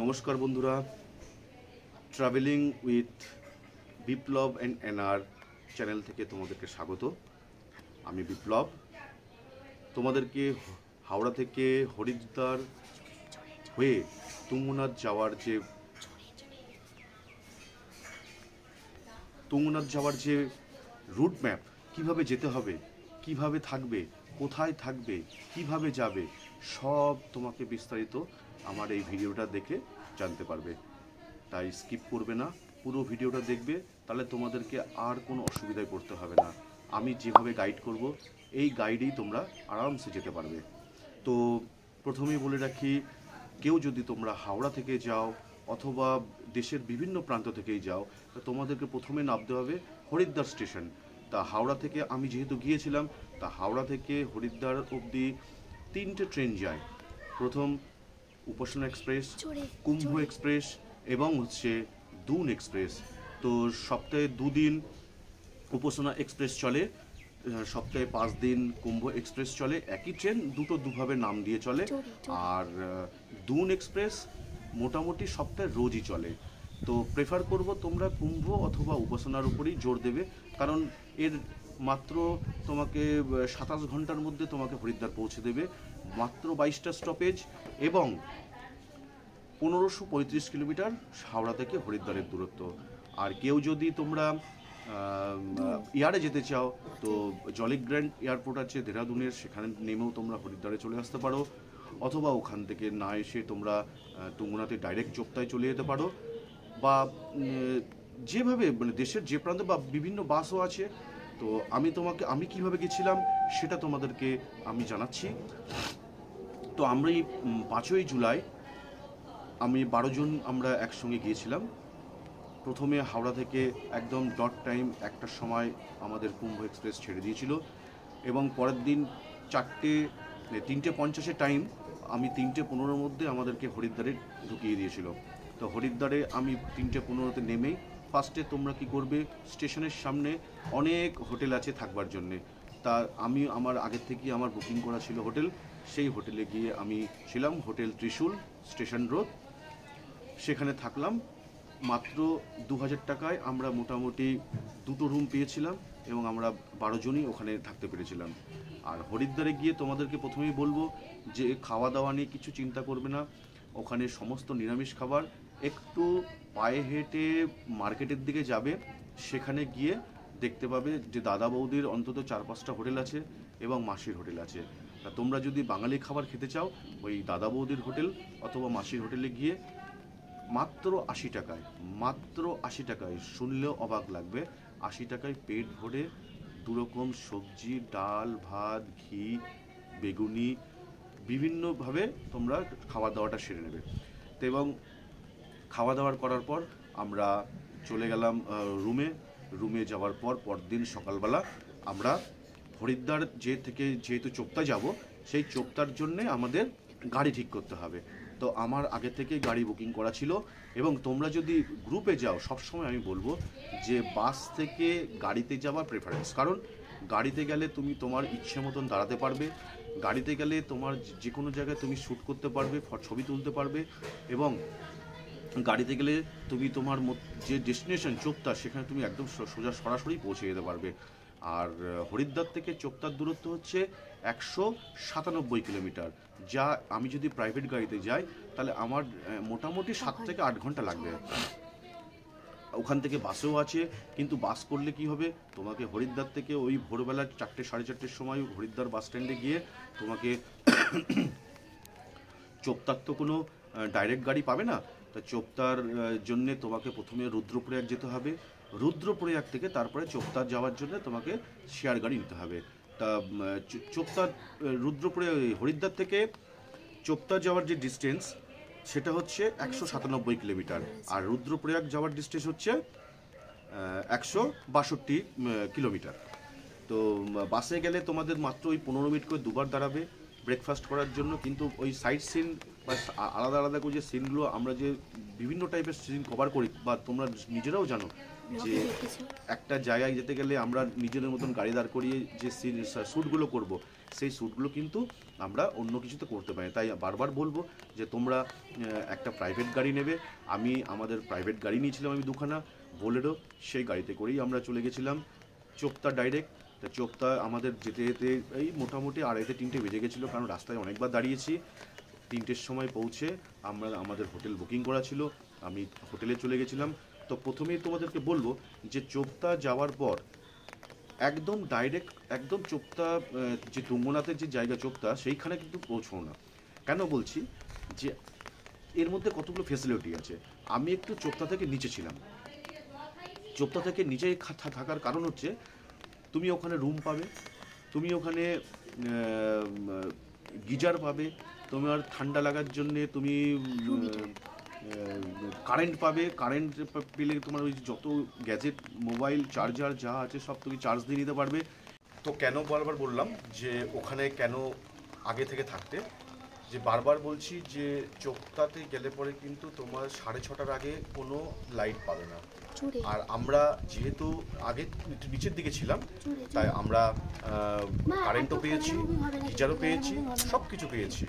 নমস্কার বন্ধুরা, travelling with Biplab and NR channel থেকে তোমাদেরকে স্বাগত। আমি বিপ্লব। তোমাদেরকে হাওড়া থেকে হরিদ্বার হয়ে তুঙ্গনাথ যাওয়ার যে রুট ম্যাপ, কিভাবে যেতে হবে, কিভাবে থাকবে, কোথায় থাকবে, কিভাবে যাবে, সব তোমাকে বিস্তারিত আমার এই ভিডিওটা দেখে জানতে পারবে। তাই স্কিপ করবে না, পুরো ভিডিওটা দেখবে, তাহলে তোমাদেরকে আর কোনো অসুবিধায় পড়তে হবে না। আমি যেভাবে গাইড করব, এই গাইডেই তোমরা আরামসে যেতে পারবে। তো প্রথমেই বলে রাখি, কেউ যদি তোমরা হাওড়া থেকে যাও অথবা দেশের বিভিন্ন প্রান্ত থেকেই যাও, তো তোমাদেরকে প্রথমে নামতে হবে হরিদ্বার স্টেশন। তা হাওড়া থেকে আমি যেহেতু গিয়েছিলাম, তা হাওড়া থেকে হরিদ্বার অবধি 3টে ট্রেন যায়। প্রথম উপাসনা এক্সপ্রেস, কুম্ভ এক্সপ্রেস এবং দুন এক্সপ্রেস। তো সপ্তাহে 2 দিন উপাসনা এক্সপ্রেস চলে, সপ্তাহে 5 দিন কুম্ভ এক্সপ্রেস চলে। একই ট্রেন দুভাবে নাম দিয়ে চলে। আর দুন এক্সপ্রেস মোটামুটি সপ্তাহে রোজই চলে। তো প্রেফার করব তোমরা কুম্ভ অথবা উপাসনার উপরেই জোর দেবে, কারণ এর মাত্র তোমাকে 27 ঘন্টার মধ্যে তোমাকে হরিদ্বার পৌঁছে দেবে। মাত্র 22টা স্টপেজ এবং 1535 কিলোমিটার হাওড়া থেকে হরিদ্বারের দূরত্ব। আর কেউ যদি তোমরা এয়ারে যেতে চাও, তো জলিগ্র্যান্ট এয়ারপোর্ট আছে দেহরাদুনের, সেখানে নেমেও তোমরা হরিদ্বারে চলে আসতে পারো, অথবা ওখান থেকে না এসে তোমরা তুঙ্গনাথে ডাইরেক্ট চোপতায় চলে যেতে পারো, বা যেভাবে মানে দেশের যে প্রান্তে, বা বিভিন্ন বাসও আছে। তো আমি কিভাবে গেছিলাম সেটা তোমাদেরকে আমি জানাচ্ছি। তো আমরা এই 5ই জুলাই আমি 12 জন আমরা একসঙ্গে গিয়েছিলাম। প্রথমে হাওড়া থেকে একদম ডট টাইম 1টার সময় আমাদের কুম্ভ এক্সপ্রেস ছেড়ে দিয়েছিল, এবং পরের দিন 3:50 টাইম, আমি 3:15 মধ্যে আমাদেরকে হরিদ্বারে ঢুকিয়ে দিয়েছিল। তো হরিদ্বারে আমি 3:15 নেমেই ফার্স্টে তোমরা কি করবে, স্টেশনের সামনে অনেক হোটেল আছে থাকবার জন্যে। তা আমি আমার আগের থেকে আমার বুকিং করা ছিল হোটেল, সেই হোটেলে গিয়ে আমি ছিলাম, হোটেল ত্রিশূল, স্টেশন রোড। সেখানে থাকলাম। মাত্র 2000 টাকায় আমরা মোটামুটি 2টো রুম পেয়েছিলাম, এবং আমরা 12 জনই ওখানে থাকতে পেরেছিলাম। আর হরিদ্বারে গিয়ে তোমাদেরকে প্রথমেই বলবো যে খাওয়া দাওয়া নিয়ে কিছু চিন্তা করবে না, ওখানে সমস্ত নিরামিষ খাবার। একটু পায়ে হেঁটে মার্কেটের দিকে যাবে, সেখানে গিয়ে দেখতে পাবে যে দাদা বৌদির অন্তত 4-5টা হোটেল আছে এবং মাসির হোটেল আছে। তা তোমরা যদি বাঙালি খাবার খেতে চাও, ওই দাদা বৌদির হোটেল অথবা মাসির হোটেলে গিয়ে মাত্র 80 টাকায়, শুনলেও অবাক লাগবে, 80 টাকায় পেট ভরে 2 রকম সবজি, ডাল, ভাত, ঘি, বেগুনি, বিভিন্নভাবে তোমরা খাওয়া দাওয়াটা সেরে নেবে। তো এবং খাওয়া দাওয়ার করার পর আমরা চলে গেলাম রুমে যাওয়ার পর পরদিন সকালবেলা আমরা হরিদ্বার যেহেতু চোপতা যাব, সেই চোপতার জন্যে আমাদের গাড়ি ঠিক করতে হবে। তো আমার আগে থেকে গাড়ি বুকিং করা ছিল। এবং তোমরা যদি গ্রুপে যাও, সবসময় আমি বলবো যে বাস থেকে গাড়িতে যাওয়ার প্রেফারেন্স, কারণ গাড়িতে গেলে তুমি তোমার ইচ্ছে মতন দাঁড়াতে পারবে, গাড়িতে গেলে তোমার যে কোনো জায়গায় তুমি শ্যুট করতে পারবে, ছবি তুলতে পারবে, এবং গাড়িতে গেলে তুমি তোমার যে ডেস্টিনেশন চোপতা, সেখানে তুমি একদম সরাসরি পৌঁছে যেতে পারবে। আর হরিদ্বার থেকে চোপতার দূরত্ব হচ্ছে 197 কিলোমিটার, যা আমি যদি প্রাইভেট গাড়িতে যাই তাহলে আমার মোটামুটি 7 থেকে 8 ঘন্টা লাগবে। ওখান থেকে বাসেও আছে, কিন্তু বাস করলে কি হবে, তোমাকে হরিদ্বার থেকে ওই ভোরবেলা 4-4:30 সময় হরিদ্বার বাস স্ট্যান্ডে গিয়ে তোমাকে চোপতার তো কোনো ডাইরেক্ট গাড়ি পাবে না। তা চোপতার জন্যে তোমাকে প্রথমে রুদ্রপ্রয়াগ যেতে হবে, রুদ্রপ্রয়াগ থেকে তারপরে চোপতার যাওয়ার জন্য তোমাকে শেয়ার গাড়ি নিতে হবে। তা চোপতার হরিদ্বার থেকে চোপতা যাওয়ার যে ডিস্টেন্স, সেটা হচ্ছে 197 কিলোমিটার, আর রুদ্রপ্রয়াগ যাওয়ার ডিস্টেন্স হচ্ছে 162 কিলোমিটার। তো বাসে গেলে তোমাদের মাত্র ওই 15 মিনিট করে দুবার দাঁড়াবে ব্রেকফাস্ট করার জন্য। কিন্তু ওই সাইট সিন বা আলাদা আলাদা করে যে সিনগুলো, আমরা যে বিভিন্ন টাইপের সিন কভার করি, বা তোমরা নিজেরাও জানো যে একটা জায়গায় যেতে গেলে আমরা নিজেদের মতন গাড়ি দাঁড় করিয়ে যে শ্যুটগুলো করব, সেই শ্যুটগুলো কিন্তু আমরা অন্য কিছুতে করতে পারি। তাই বারবার বলবো যে তোমরা একটা প্রাইভেট গাড়ি নেবে। আমাদের প্রাইভেট গাড়ি নিয়েছিলাম আমি দুখানা বোলেরো, সেই গাড়িতে করেই আমরা চলে গেছিলাম চোপতা ডাইরেক্ট। তা চোপতা আমাদের যেতে যেতে এই মোটামুটি 2:30-3টে বেজে গেছিলো, কারণ রাস্তায় অনেকবার দাঁড়িয়েছি। 3টের সময় পৌঁছে আমাদের হোটেল বুকিং করা ছিল, আমি হোটেলে চলে গেছিলাম। তো প্রথমেই তোমাদেরকে বলবো যে চোপতা যাওয়ার পর একদম ডাইরেক্ট একদম চোপতা যে তুঙ্গনাথের যে জায়গা চোপতা, সেইখানে কিন্তু পৌঁছও না। কেন বলছি যে এর মধ্যে কতগুলো ফেসিলিটি আছে। আমি একটু চোপতা থেকে নিচে ছিলাম। চোপতা থেকে নিচে থাকার কারণ হচ্ছে তুমি ওখানে রুম পাবে, তুমি ওখানে গিজার পাবে, তোমার ঠান্ডা লাগার জন্যে তুমি কারেন্ট পাবে। কারেন্ট পেলে তোমার ওই যত গ্যাজেট, মোবাইল, চার্জার যা আছে সব তুমি চার্জ দিয়ে নিতে পারবে। তো কেন বারবার বললাম যে ওখানে কেন আগে থেকে থাকতে, যে বারবার বলছি যে চোপতাতে গেলে পরে কিন্তু তোমার 6:30টার আগে কোনো লাইট পাবে না। আর আমরা যেহেতু আগে নিচের দিকে ছিলাম, তাই আমরা কারেন্টও পেয়েছি, গিজারও পেয়েছি, সব কিছু পেয়েছি।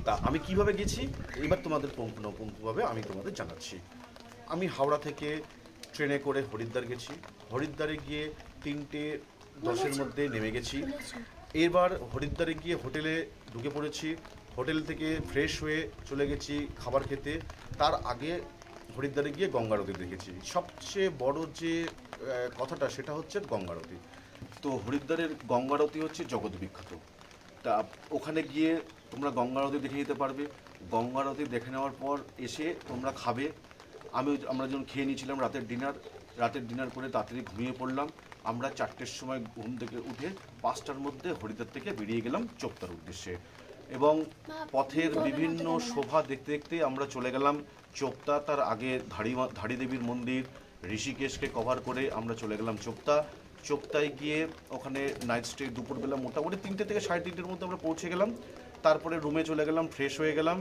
তা আমি কিভাবে গেছি এবার তোমাদের পুঙ্খানুপুঙ্খভাবে আমি তোমাদের জানাচ্ছি। আমি হাওড়া থেকে ট্রেনে করে হরিদ্বার গেছি। হরিদ্বারে গিয়ে 3:10-এর মধ্যে নেমে গেছি। এবার হরিদ্বারে গিয়ে হোটেলে ঢুকে পড়েছি। হোটেল থেকে ফ্রেশ হয়ে চলে গেছি খাবার খেতে। তার আগে হরিদ্বারে গিয়ে গঙ্গারতি দেখেছি। সবচেয়ে বড় যে কথাটা সেটা হচ্ছে গঙ্গারতি। তো হরিদ্বারের গঙ্গারতি হচ্ছে জগৎ বিখ্যাত। তা ওখানে গিয়ে তোমরা গঙ্গারতি দেখে নিতে পারবে। গঙ্গারতি দেখে নেওয়ার পর এসে তোমরা খাবে। আমরা যখন খেয়ে নিয়েছিলাম রাতের ডিনার করে তাড়াতাড়ি ঘুমিয়ে পড়লাম। আমরা 4টের সময় ঘুম থেকে উঠে 5টার মধ্যে হরিদ্বার থেকে বেরিয়ে গেলাম চোপতার উদ্দেশ্যে। এবং পথের বিভিন্ন শোভা দেখতে দেখতে আমরা চলে গেলাম চোপতা। তার আগে ধাড়ি দেবীর মন্দির, ঋষিকেশকে কভার করে আমরা চলে গেলাম চোপতায় গিয়ে ওখানে নাইট স্টে, দুপুরবেলা মোটামুটি 3টে থেকে 3:30-এর মধ্যে আমরা পৌঁছে গেলাম। তারপরে রুমে চলে গেলাম, ফ্রেশ হয়ে গেলাম,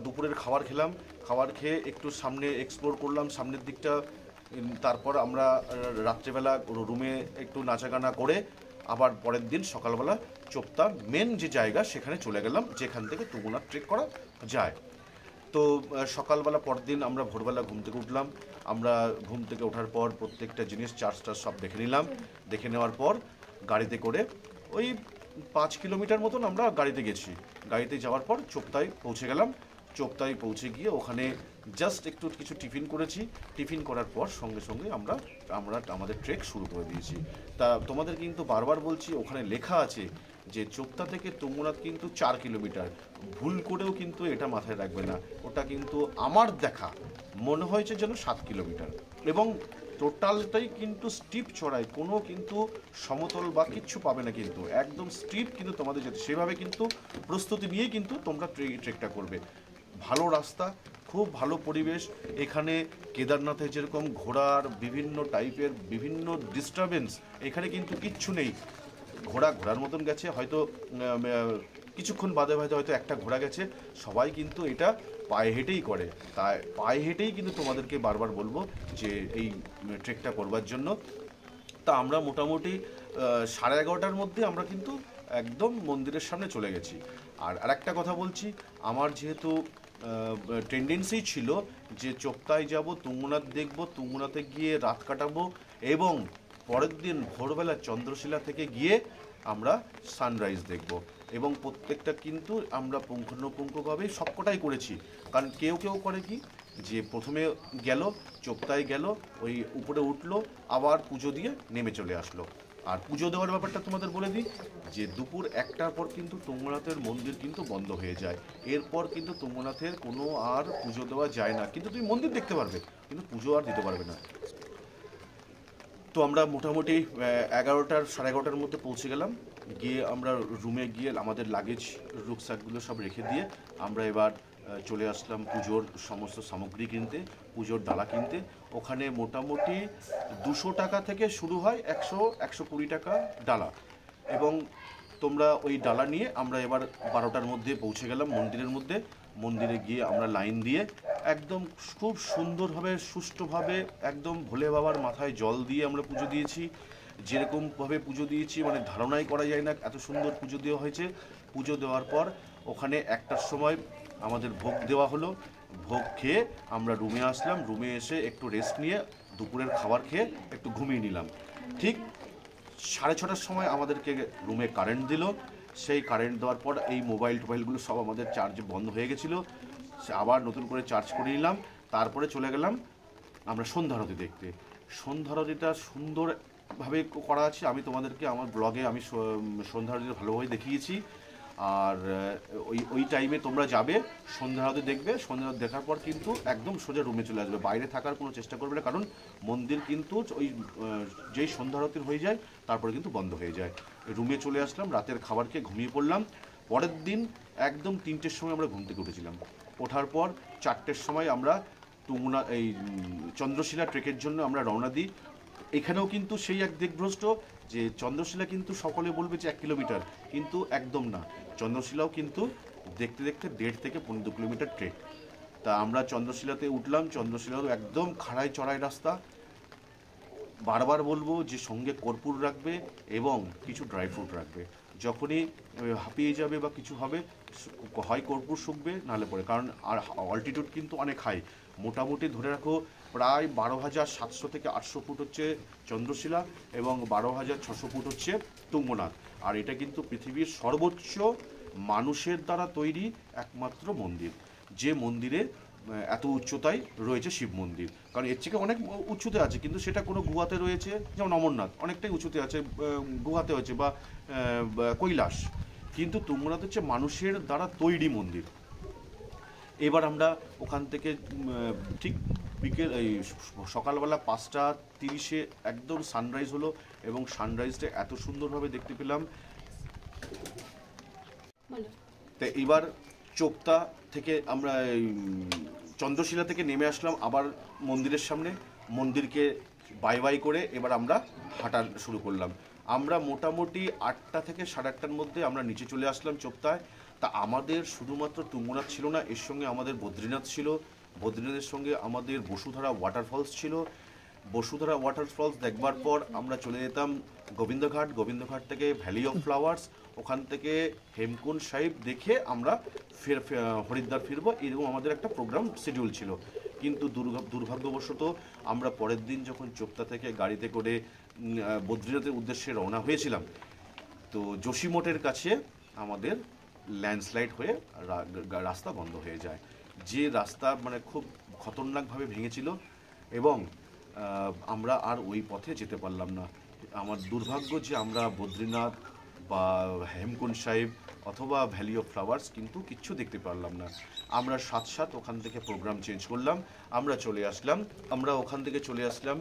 দুপুরের খাবার খেলাম। খাবার খেয়ে একটু সামনে এক্সপ্লোর করলাম সামনের দিকটা। তারপর আমরা রাত্রেবেলা রুমে একটু নাচাগানা করে আবার পরের দিন সকালবেলা চোপতা মেন যে জায়গা সেখানে চলে গেলাম, যেখান থেকে তুঙ্গনাথ ট্রেক করা যায়। তো সকালবেলা পরদিন আমরা ভোরবেলা ঘুম থেকে উঠলাম। আমরা ঘুম থেকে ওঠার পর প্রত্যেকটা জিনিস চার্জটা সব দেখে নিলাম। দেখে নেওয়ার পর গাড়িতে করে ওই 5 কিলোমিটার মতন আমরা গাড়িতে গেছি। গাড়িতে যাওয়ার পর চোপতায় পৌঁছে গেলাম। চোপতায় পৌঁছে গিয়ে ওখানে জাস্ট একটু কিছু টিফিন করেছি। টিফিন করার পর সঙ্গে সঙ্গে আমরা আমাদের ট্রেক শুরু করে দিয়েছি। তা তোমাদের কিন্তু বারবার বলছি, ওখানে লেখা আছে যে চোপতা থেকে তুঙ্গনাথ কিন্তু 4 কিলোমিটার। ভুল করেও কিন্তু এটা মাথায় রাখবে না, ওটা কিন্তু আমার দেখা মনে হয়েছে যেন 7 কিলোমিটার। এবং টোটালটাই কিন্তু স্টিপ চড়াই, কোনো কিন্তু সমতল বা কিচ্ছু পাবে না, কিন্তু একদম স্টিপ কিন্তু তোমাদের যেতে। সেভাবে কিন্তু প্রস্তুতি নিয়েই কিন্তু তোমরা ট্রেকটা করবে। ভালো রাস্তা, খুব ভালো পরিবেশ। এখানে কেদারনাথে যেরকম ঘোড়ার বিভিন্ন টাইপের বিভিন্ন ডিস্টারবেন্স, এখানে কিন্তু কিচ্ছু নেই। ঘোড়ার মতন গেছে, হয়তো কিছুক্ষণ বাদে হয়তো একটা ঘোড়া গেছে। সবাই কিন্তু এটা পায়ে হেঁটেই করে। তাই পায়ে হেঁটেই কিন্তু তোমাদেরকে বারবার বলবো যে এই ট্রেকটা করবার জন্য। তা আমরা মোটামুটি 11:30টার মধ্যে আমরা কিন্তু একদম মন্দিরের সামনে চলে গেছি। আর আরেকটা কথা বলছি, আমার যেহেতু টেন্ডেন্সি ছিল যে চোপতায় যাব, তুঙ্গনাথ দেখব, তুঙ্গনাথে গিয়ে রাত কাটাবো এবং পরের দিন ভোরবেলা চন্দ্রশিলা থেকে গিয়ে আমরা সানরাইজ দেখব। এবং প্রত্যেকটা কিন্তু আমরা পুঙ্খানুপুঙ্খভাবে সবকটাই করেছি। কারণ কেউ করে কি যে প্রথমে গেল চোপতায় গেল, ওই উপরে উঠলো, আবার পুজো দিয়ে নেমে চলে আসলো। আর পুজো দেওয়ার ব্যাপারটা তোমাদের বলে দিই যে দুপুর 1টার পর কিন্তু তুঙ্গনাথের মন্দির কিন্তু বন্ধ হয়ে যায়। এরপর কিন্তু তুঙ্গনাথের কোনো আর পুজো দেওয়া যায় না, কিন্তু তুমি মন্দির দেখতে পারবে কিন্তু পুজো আর দিতে পারবে না। তো আমরা মোটামুটি 11:30-11:30টার মধ্যে পৌঁছে গেলাম। গিয়ে আমরা রুমে গিয়ে আমাদের লাগেজ রুকস্যাকগুলো সব রেখে দিয়ে আমরা এবার চলে আসলাম পুজোর সমস্ত সামগ্রী কিনতে, পুজোর ডালা কিনতে। ওখানে মোটামুটি 200 টাকা থেকে শুরু হয়, 100-120 টাকা ডালা। এবং তোমরা ওই ডালা নিয়ে আমরা এবার 12টার মধ্যে পৌঁছে গেলাম মন্দিরের মধ্যে। মন্দিরে গিয়ে আমরা লাইন দিয়ে একদম খুব সুন্দরভাবে সুষ্ঠুভাবে একদম ভোলে বাবার মাথায় জল দিয়ে আমরা পুজো দিয়েছি। যেরকমভাবে পুজো দিয়েছি মানে ধারণাই করা যায় না এত সুন্দর পুজো দেওয়া হয়েছে। পুজো দেওয়ার পর ওখানে 1টার সময় আমাদের ভোগ দেওয়া হলো। ভোগ খেয়ে আমরা রুমে আসলাম। রুমে এসে একটু রেস্ট নিয়ে দুপুরের খাবার খেয়ে একটু ঘুমিয়ে নিলাম। ঠিক 6:30টার সময় আমাদেরকে রুমে কারেন্ট দিল। সেই কারেন্ট দেওয়ার পর এই টোবাইলগুলো সব আমাদের চার্জ বন্ধ হয়ে গেছিলো। আবার নতুন করে চার্জ করে নিলাম। তারপরে চলে গেলাম আমরা সন্ধ্যারতি দেখতে। সন্ধ্যারতিটা সুন্দরভাবে করা আছে। আমি তোমাদেরকে আমার ব্লগে আমি সন্ধ্যারতিটা ভালোভাবে দেখিয়েছি। আর ওই টাইমে তোমরা যাবে, সন্ধ্যারতি দেখবে। সন্ধ্যারতি দেখার পর কিন্তু একদম সোজা রুমে চলে আসবে, বাইরে থাকার কোনো চেষ্টা করবে না, কারণ মন্দির কিন্তু ওই যেই সন্ধ্যারতির হয়ে যায় তারপরে কিন্তু বন্ধ হয়ে যায়। রুমে চলে আসলাম, রাতের খাবার খেয়ে ঘুমিয়ে পড়লাম। পরের দিন একদম 3টের সময় আমরা ঘুম থেকে উঠেছিলাম। ওঠার পর 4টের সময় আমরা এই চন্দ্রশিলা ট্রেকের জন্য আমরা রওনা দিই। এখানেও কিন্তু সেই এক দিকভ্রষ্ট যে চন্দ্রশিলা কিন্তু সকলে বলবে যে 1 কিলোমিটার, কিন্তু একদম না। চন্দ্রশিলাও কিন্তু দেখতে দেখতে 1.5 থেকে 2 কিলোমিটার ট্রেক। তা আমরা চন্দ্রশিলাতে উঠলাম। চন্দ্রশিলারও একদম খাড়াই চড়াই রাস্তা। বারবার বলবো যে সঙ্গে কর্পূর রাখবে এবং কিছু ড্রাই ফ্রুট রাখবে। যখনই হাঁপিয়ে যাবে বা কিছু হবে, হয় কর্পূর শুকবে নাহলে পরে, কারণ আর অল্টিটিউড কিন্তু অনেক হাই। মোটামুটি ধরে রাখো প্রায় 12,700 থেকে 800 ফুট হচ্ছে চন্দ্রশিলা এবং 12,600 ফুট হচ্ছে তুঙ্গনাথ। আর এটা কিন্তু পৃথিবীর সর্বোচ্চ মানুষের দ্বারা তৈরি একমাত্র মন্দির, যে মন্দিরে এত উচ্চতায় রয়েছে শিব মন্দির। কারণ এর থেকে অনেক উঁচুতে আছে, কিন্তু সেটা কোনো গুহাতে রয়েছে, যেমন অমরনাথ অনেকটাই উঁচুতে আছে, গুহাতে হচ্ছে, বা কৈলাস। কিন্তু তুঙ্গনাথ হচ্ছে মানুষের দ্বারা তৈরি মন্দির। এবার আমরা ওখান থেকে ঠিক এই সকালবেলা 5:30 একদম সানরাইজ হলো এবং সানরাইজটা এত সুন্দরভাবে দেখতে পেলাম। তো এবার চোপতা থেকে আমরা চন্দ্রশিলা থেকে নেমে আসলাম আবার মন্দিরের সামনে। মন্দিরকে বাই বাই করে এবার আমরা হাঁটা শুরু করলাম। আমরা মোটামুটি 8টা থেকে 8:30টার মধ্যে আমরা নিচে চলে আসলাম চোপতায়। তা আমাদের শুধুমাত্র তুঙ্গনাথ ছিল না, এর সঙ্গে আমাদের বদ্রীনাথ ছিল। বদ্রীনাথের সঙ্গে আমাদের বসুধারা ওয়াটারফলস ছিল। বসুধারা ওয়াটারফলস দেখবার পর আমরা চলে যেতাম গোবিন্দঘাট। গোবিন্দঘাট থেকে ভ্যালি অফ ফ্লাওয়ার্স, ওখান থেকে হেমকুণ্ড সাহিব দেখে আমরা হরিদ্বার ফিরবো, এরকম আমাদের একটা প্রোগ্রাম শিডিউল ছিল। কিন্তু দুর্ভাগ্যবশত আমরা পরের দিন যখন চোপতা থেকে গাড়িতে করে বদ্রীনাথের উদ্দেশ্যে রওনা হয়েছিলাম, তো যোশীমঠের কাছে আমাদের ল্যান্ডস্লাইড হয়ে রাস্তা বন্ধ হয়ে যায়। যে রাস্তা মানে খুব খতরনাকভাবে ভেঙেছিল এবং আমরা আর ওই পথে যেতে পারলাম না। আমার দুর্ভাগ্য যে আমরা বদ্রীনাথ বা হেমকুণ্ড সাহিব অথবা ভ্যালি অফ ফ্লাওয়ার্স কিন্তু কিচ্ছু দেখতে পারলাম না। আমরা সাথ ওখান থেকে প্রোগ্রাম চেঞ্জ করলাম, আমরা ওখান থেকে চলে আসলাম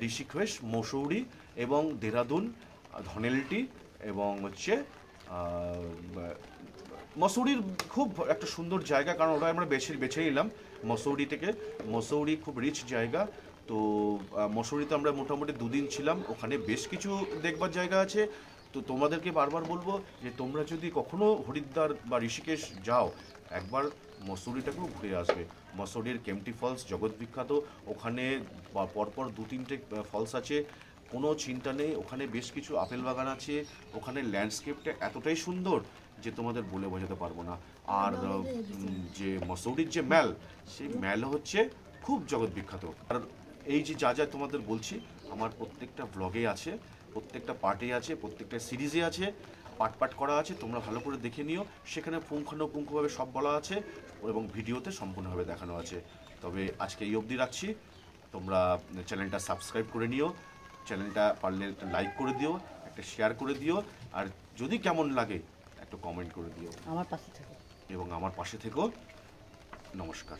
ঋষিকেশ, মসৌরি এবং দেহরাদুন, ধনেলটি এবং হচ্ছে মসৌরির খুব একটা সুন্দর জায়গা, কারণ ওটা আমরা বেছে নিলাম মসৌরি থেকে। মসৌরি খুব রিচ জায়গা। তো মসৌরিতে আমরা মোটামুটি 2 দিন ছিলাম। ওখানে বেশ কিছু দেখবার জায়গা আছে। তো তোমাদেরকে বারবার বলবো যে তোমরা যদি কখনো হরিদ্বার বা ঋষিকেশ যাও, একবার মসৌরিটাকেও ঘুরে আসবে। মসৌরির কেম্পটি ফলস জগৎ বিখ্যাত। ওখানে পরপর 2-3টে ফলস আছে, কোনো চিন্তা নেই। ওখানে বেশ কিছু আপেল বাগান আছে। ওখানে ল্যান্ডস্কেপটা এতটাই সুন্দর যে তোমাদের বলে বোঝাতে পারবো না। আর যে মসৌরির যে ম্যাল, সেই ম্যাল হচ্ছে খুব জগৎ বিখ্যাত। আর এই যে যা তোমাদের বলছি আমার প্রত্যেকটা ব্লগে আছে, প্রত্যেকটা পার্টে আছে, প্রত্যেকটা সিরিজে আছে, পার্ট করা আছে। তোমরা ভালো করে দেখে নিও, সেখানে পুঙ্খানুপুঙ্খভাবে সব বলা আছে এবং ভিডিওতে সম্পূর্ণভাবে দেখানো আছে। তবে আজকে এই অবধি রাখছি। তোমরা চ্যানেলটা সাবস্ক্রাইব করে নিও, চ্যানেলটা পারলে একটা লাইক করে দিও, একটা শেয়ার করে দিও, আর যদি কেমন লাগে একটা কমেন্ট করে দিও। আমার পাশে থেকো এবং আমার পাশে থেকো। নমস্কার।